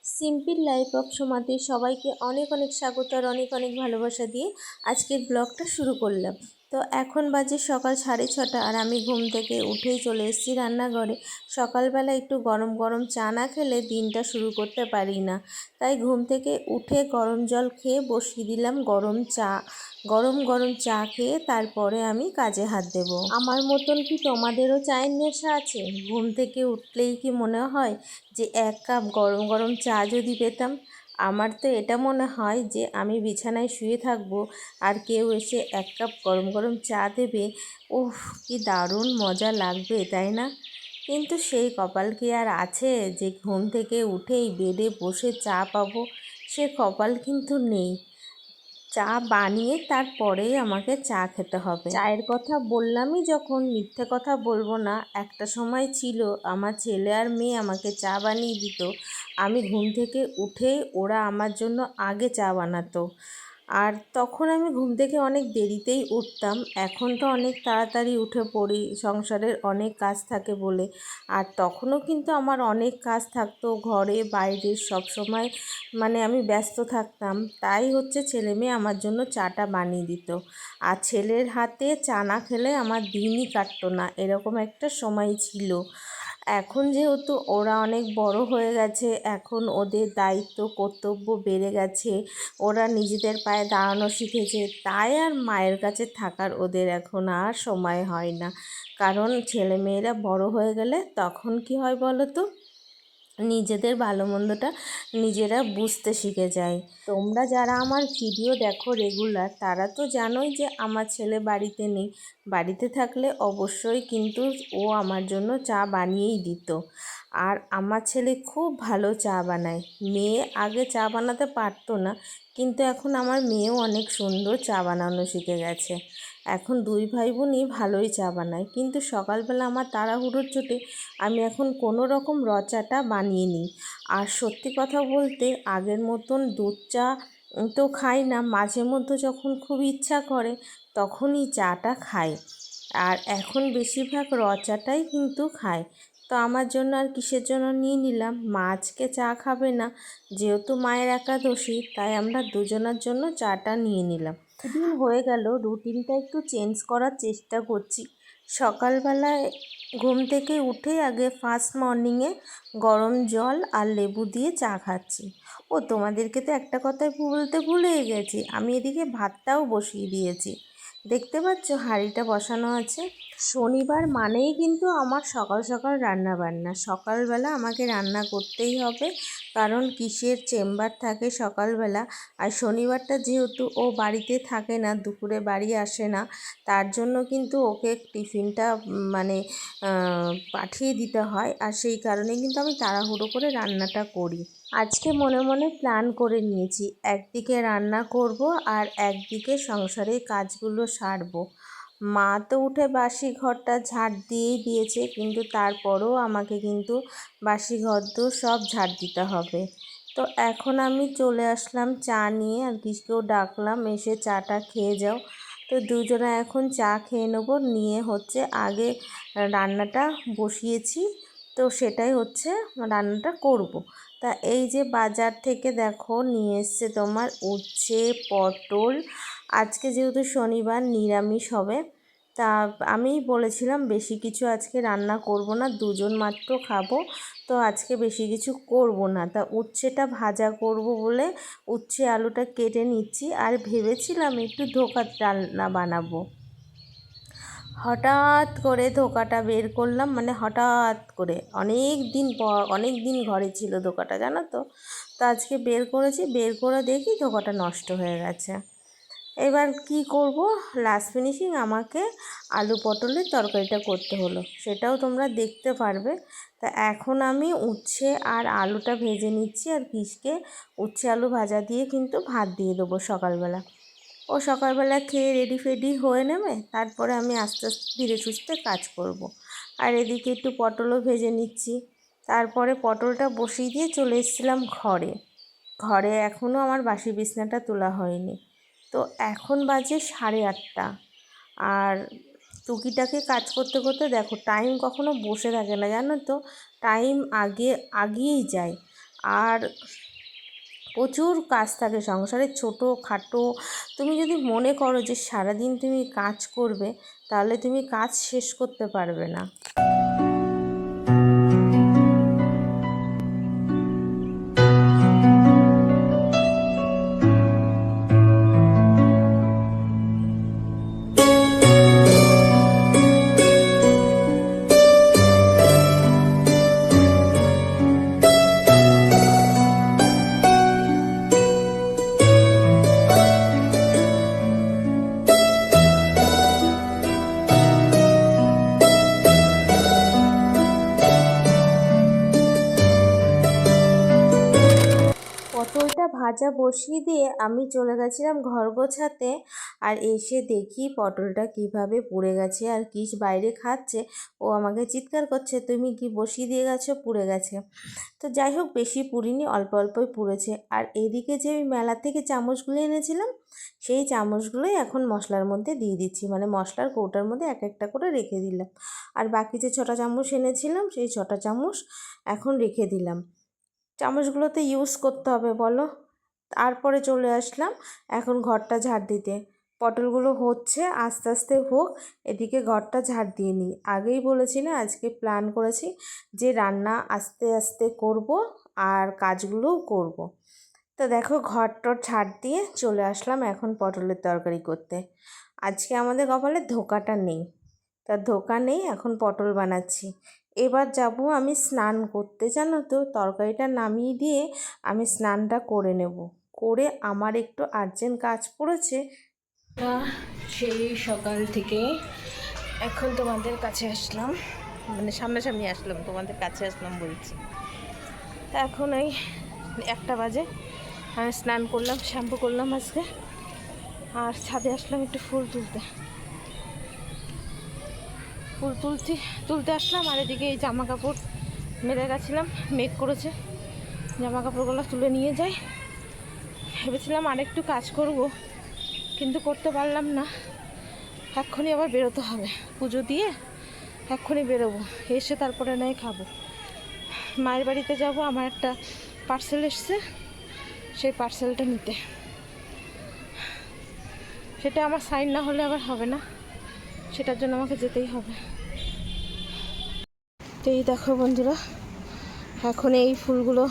Simple life of সোমাতে সবাইকে অনেক অনেক স্বাগত আর অনেক অনেক ভালোবাসা দিয়ে আজকের ব্লগটা শুরু করলাম। তো এখন বাজে সকাল 6:30 আর আমি ঘুম থেকে উঠেই চলে এসেছি রান্নাঘরে। সকালবেলা একটু গরম গরম চা না খেলে দিনটা শুরু করতে পারি না, তাই ঘুম থেকে উঠে গরম জল খেয়ে বসিয়ে দিলাম গরম চা। গরম গরম চা খেয়ে তারপরে আমি কাজে হাত দেব। আমার মতন কি তোমাদেরও চায়ের নেশা আছে? ঘুম থেকে উঠলেই কি মনে হয় যে এক কাপ গরম গরম চা যদি পেতাম? আমার তো এটা মনে হয় যে আমি বিছানায় শুয়ে থাকবো আর কেউ এসে এক কাপ গরম গরম চা দেবে। উফ, কি দারুণ মজা লাগবে, তাই না? কিন্তু সেই কপাল কি আর আছে যে ঘুম থেকে উঠেই বেডে বসে চা পাবো? সে কপাল কিন্তু নেই। চা বানিয়ে তারপরেই আমাকে চা খেতে হবে। চায়ের কথা বললামই যখন, মিথ্যে কথা বলবো না। একটা সময় ছিল আমার ছেলে আর মেয়ে আমাকে চা বানিয়ে দিত। আমি ঘুম থেকে উঠেই ওরা আমার জন্য আগে চা বানাতো। আর তখন আমি ঘুম থেকে অনেক দেরিতেই উঠতাম। এখন তো অনেক তাড়াতাড়ি উঠে পড়ি, সংসারের অনেক কাজ থাকে বলে। আর তখনও কিন্তু আমার অনেক কাজ থাকতো, ঘরে বাইরে সব সময় আমি ব্যস্ত থাকতাম। তাই হচ্ছে ছেলে মেয়ে আমার জন্য চাটা বানিয়ে দিত। আর ছেলের হাতে চা না খেলে আমার দিনই কাটতো না, এরকম একটা সময় ছিল। এখন যেহেতু ওরা অনেক বড় হয়ে গেছে, এখন ওদের দায়িত্ব কর্তব্য বেড়ে গেছে, ওরা নিজেদের পায়ে দাঁড়ানো শিখেছে, তাই আর মায়ের কাছে থাকার ওদের এখন আর সময় হয় না। কারণ ছেলেমেয়েরা বড় হয়ে গেলে তখন কি হয় বলো তো, নিজেদের ভালো মন্দটা নিজেরা বুঝতে শিখে যায়। তোমরা যারা আমার ভিডিও দেখো রেগুলার, তারা তো জানোই যে আমার ছেলে বাড়িতে নেই। বাড়িতে থাকলে অবশ্যই কিন্তু ও আমার জন্য চা বানিয়েই দিত। আর আমার ছেলে খুব ভালো চা বানায়। মেয়ে আগে চা বানাতে পারতো না, কিন্তু এখন আমার মেয়েও অনেক সুন্দর চা বানানো শিখে গেছে। এখন দুই ভাই বোনই ভালোই চা বানায়, কিন্তু সকালবেলা আমার তাড়াহুড়োর চোটে আমি এখন কোনো রকম র চাটা বানিয়ে নিই। আর সত্যি কথা বলতে আগের মতন দুধ চা তো খাই না, মাঝে মধ্যে যখন খুব ইচ্ছা করে তখনই চাটা খাই। আর এখন বেশিরভাগ র চাটাই কিন্তু খাই। তো আমার জন্য আর কিসের জন্য নিয়ে নিলাম, মা আজকে চা খাবে না, যেহেতু মায়ের একাদশী, তাই আমরা দুজনার জন্য চাটা নিয়ে নিলাম। দুদিন হয়ে গেল রুটিনটা একটু চেঞ্জ করার চেষ্টা করছি। সকালবেলায় ঘুম থেকে উঠে আগে ফার্স্ট মর্নিংয়ে গরম জল আর লেবু দিয়ে চা খাচ্ছি। ও তোমাদেরকে তো একটা কথাই বলতে ভুলেই গেছি, আমি এদিকে ভাতটাও বসিয়ে দিয়েছি। দেখতে পাচ্ছ হাঁড়িটা বসানো আছে। শনিবার মানেই কিন্তু আমার সকাল সকাল রান্না বান্না। সকালবেলা আমাকে রান্না করতেই হবে, কারণ কিসের চেম্বার থাকে সকালবেলা। আর শনিবারটা যেহেতু ও বাড়িতে থাকে না, দুপুরে বাড়ি আসে না, তার জন্য কিন্তু ওকে টিফিনটা পাঠিয়ে দিতে হয়। আর সেই কারণে কিন্তু আমি তাড়াহুড়ো করে রান্নাটা করি। আজকে মনে মনে প্ল্যান করে নিয়েছি, একদিকে রান্না করব আর একদিকে সংসারের কাজগুলো সারবো। মা তো উঠে বাসি ঘরটা ঝাড় দিয়েই দিয়েছে, কিন্তু তারপরও আমাকে কিন্তু বাসি ঘর তো সব ঝাড় দিতে হবে। তো এখন আমি চলে আসলাম চা নিয়ে, আর কিসকেও ডাকলাম এসে চাটা খেয়ে যাও। তো দুজনে এখন চা খেয়ে নেবো, নিয়ে হচ্ছে আগে রান্নাটা বসিয়েছি, তো সেটাই হচ্ছে রান্নাটা করব। তা এই যে বাজার থেকে দেখো নিয়ে এসছে তোমার উচ্ছে, পটল। আজকে যেহেতু শনিবার নিরামিষ হবে, তা আমি বলেছিলাম বেশি কিছু আজকে রান্না করব না, দুজন মাত্র খাবো, তো আজকে বেশি কিছু করব না। তা উচ্ছেটা ভাজা করব বলে উচ্ছে আলুটা কেটে নিচ্ছি। আর ভেবেছিলাম একটু ধোকার ডালনা বানাবো। হঠাৎ করে ধোকাটা বের করলাম, হঠাৎ করে অনেক দিন ঘরে ছিল ধোকাটা, জানো তো। তো আজকে বের করেছি, বের করে দেখি ধোকাটা নষ্ট হয়ে গেছে। এবার কি করব, লাস্ট ফিনিশিং আমাকে আলু পটলের তরকারিটা করতে হলো, সেটাও তোমরা দেখতে পারবে। তা এখন আমি উচ্ছে আর আলুটা ভেজে নিচ্ছি, আর কিসকে উচ্ছে আলু ভাজা দিয়ে কিন্তু ভাত দিয়ে দেবো সকালবেলা। ও সকালবেলা খেয়ে রেডি ফেডি হয়ে নেবে, তারপরে আমি আস্তে আস্তে ধীরে সুস্থে কাজ করব। আর এদিকে একটু পটলও ভেজে নিচ্ছি। তারপরে পটলটা বসিয়ে দিয়ে চলে এসেছিলাম ঘরে। ঘরে এখনও আমার বাসি বিছনাটা তোলা হয়নি। তো এখন বাজে 8:30। আর টুকিটাকে কাজ করতে করতে দেখো টাইম কখনো বসে থাকে না, জানো তো, টাইম আগিয়েই যায়। আর প্রচুর কাজ থাকে সংসারে, ছোটো খাটো। তুমি যদি মনে করো যে সারাদিন তুমি কাজ করবে, তাহলে তুমি কাজ শেষ করতে পারবে না। পটলটা ভাজা বসিয়ে দিয়ে আমি চলে গেছিলাম ঘর গোছাতে। আর এসে দেখি পটলটা কিভাবে পুড়ে গেছে, আর কি বাইরে খাচ্ছে। ও আমাকে চিৎকার করছে, তুমি কি বসিয়ে দিয়ে গেছো, পুড়ে গেছে। তো যাই হোক, বেশি পুড়িনি, অল্প অল্পই পুড়েছে। আর এদিকে যে আমি মেলা থেকে চামচগুলো এনেছিলাম, সেই চামচগুলোই এখন মশলার মধ্যে দিয়ে দিচ্ছি, মানে মশলার কৌটার মধ্যে এক একটা করে রেখে দিলাম। আর বাকি যে 6টা চামচ এনেছিলাম, সেই 6টা চামচ এখন রেখে দিলাম। চামচগুলোতে ইউজ করতে হবে বলো। তারপরে চলে আসলাম এখন ঘরটা ঝাড় দিতে। পটলগুলো হচ্ছে, আস্তে আস্তে হোক, এদিকে ঘরটা ঝাড় দিয়ে নিই। আগেই বলেছি না, আজকে প্ল্যান করেছি যে রান্না আস্তে আস্তে করব আর কাজগুলোও করব। তো দেখো, ঘরটর ঝাড় দিয়ে চলে আসলাম এখন পটলের তরকারি করতে। আজকে আমাদের কপালে ধোকাটা নেই, তা ধোকা নেই, এখন পটল বানাচ্ছি। এবার যাব আমি স্নান করতে, জানো তো। তরকারিটা নামিয়ে দিয়ে আমি স্নানটা করে নেব, করে আমার একটু আর্জেন্ট কাজ পড়েছে। সেই সকাল থেকে এখন তোমাদের কাছে আসলাম, মানে সামনাসামনি আসলাম, তোমাদের কাছে আসলাম বলছি। এখন এই 1টা বাজে, আমি স্নান করলাম, শ্যাম্পু করলাম আজকে, আর ছাদে আসলাম একটু ফুল তুলতে। ফুল তুলতে আসলাম। আর এদিকে এই জামা কাপড় মেলে গেছিলাম, মেঘ করেছে, জামা কাপড়গুলো তুলে নিয়ে যাই। ভেবেছিলাম আরেকটু কাজ করব, কিন্তু করতে পারলাম না। এক্ষুনি আবার বেরোতে হবে, পুজো দিয়ে এক্ষুনি বেরোবো, এসে তারপরে নয় খাবো। মায়ের বাড়িতে যাব, আমার একটা পার্সেল এসছে, সেই পার্সেলটা নিতে। সেটা আমার সাইন না হলে আবার হবে না, সেটার জন্য আমাকে যেতেই হবে। তো এই দেখো বন্ধুরা, এখন এই ফুলগুলো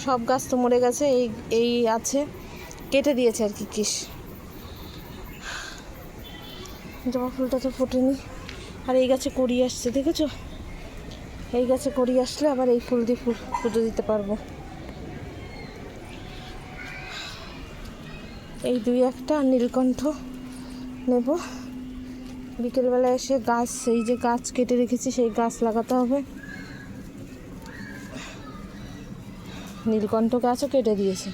সব গাছ তো মরে গেছে, এই আছে, কেটে দিয়েছে আর কি কিস। জবা ফুলটা তো ফোটেনি। আর এই গাছে কড়ি আসছে, দেখেছো? এই গাছে কড়ি আসলে আবার এই ফুল দিয়ে পুজো দিতে পারবো। এই 2-1টা নীলকণ্ঠ নেব। বিকেলবেলা এসে গাছ, এই যে গাছ কেটে রেখেছি, সেই গাছ লাগাতে হবে। নীলকণ্ঠ গাছও কেটে দিয়েছে,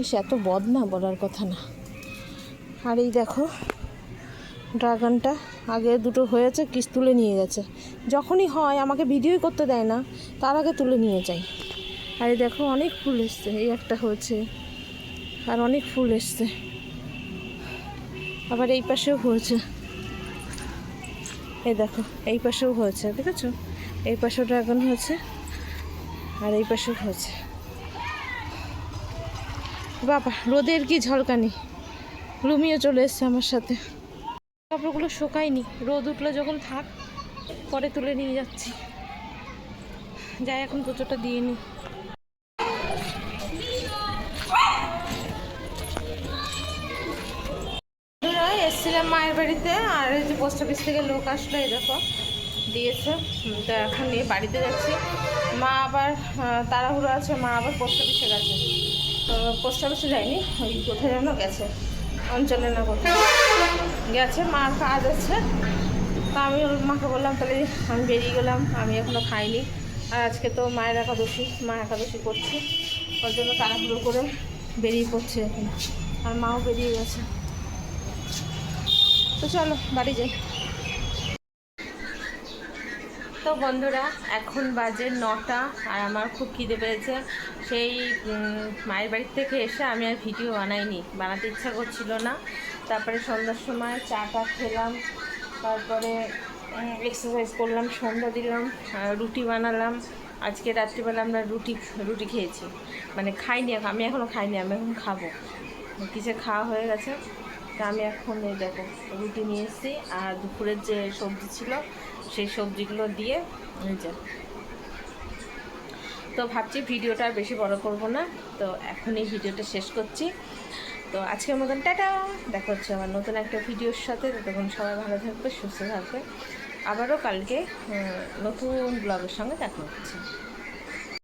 ইস এত বদনা, বলার কথা না। আর এই দেখো ড্রাগনটা, আগে 2টো হয়েছে, কিস তুলে নিয়ে গেছে। যখনই হয় আমাকে ভিডিওই করতে দেয় না, তার আগে তুলে নিয়ে যাই। আর এই দেখো অনেক ফুল এসছে, এই একটা হয়েছে, আর অনেক ফুল এসছে। আবার এই পাশেও হয়েছে, এই দেখো এই পাশেও হয়েছে, দেখেছো? এই পাশেও ড্রাগন হয়েছে, আর এই পাশেও হয়েছে। বাবা, রোদের কি ঝলকানি! লুমিও চলে এসছে আমার সাথে। কাপড়গুলো শোকায়নি, রোদ উঠলে যখন থাক, পরে তুলে নিয়ে যাচ্ছি। যাই এখন পুজোটা দিয়ে নিই। এসেছিলাম মায়ের বাড়িতে, আর এই যে পোস্ট অফিস থেকে লোক আসলো, এই দেখো দিয়েছে। তো এখন নিয়ে বাড়িতে যাচ্ছি। মা আবার তাড়াহুড়ো আছে, মা আবার পোস্ট অফিসে গেছে। তো পোস্ট অফিসে যায়নি, ওই কোথায় যেন গেছে, অঞ্চলে না কোথায় গেছে, মার কাজ আছে। তা আমি মাকে বললাম তাহলে আমি বেরিয়ে গেলাম, আমি এখনও খাইনি। আর আজকে তো মায়ের একাদশী, মা একাদশী করছি, ওর জন্য তাড়াহুড়ো করে বেরিয়ে পড়ছে এখন। আর মাও বেরিয়ে গেছে। তো চলো বাড়ি যাই। তো বন্ধুরা, এখন বাজে 9টা, আর আমার খুব খিদে পেয়েছে। সেই মায়ের বাড়ির থেকে এসে আমি আর ভিডিও বানাতে ইচ্ছা করছিল না। তারপরে সন্ধ্যার সময় চাটা খেলাম, তারপরে এক্সারসাইজ করলাম, সন্ধ্যা দিলাম, রুটি বানালাম, আজকে রাত্রিবেলা আমরা রুটি খেয়েছি, মানে খাইনি, আমি এখনও খাইনি, আমি এখন খাবো। কিসে খাওয়া হয়ে গেছে, তা আমি এখন এই দেখো রুটি নিয়ে এসেছি, আর দুপুরের যে সবজি ছিল সেই সবজিগুলো দিয়ে যে, তো ভাবছি ভিডিওটা আর বেশি বড় করব না, তো এখনই ভিডিওটা শেষ করছি। তো আজকের মতন টাটা, দেখা হচ্ছে আমার নতুন একটা ভিডিওর সাথে। ততক্ষণ সবাই ভালো থাকবে, সুস্থ থাকবে। আবারও কালকে নতুন ব্লগের সঙ্গে দেখা হচ্ছে।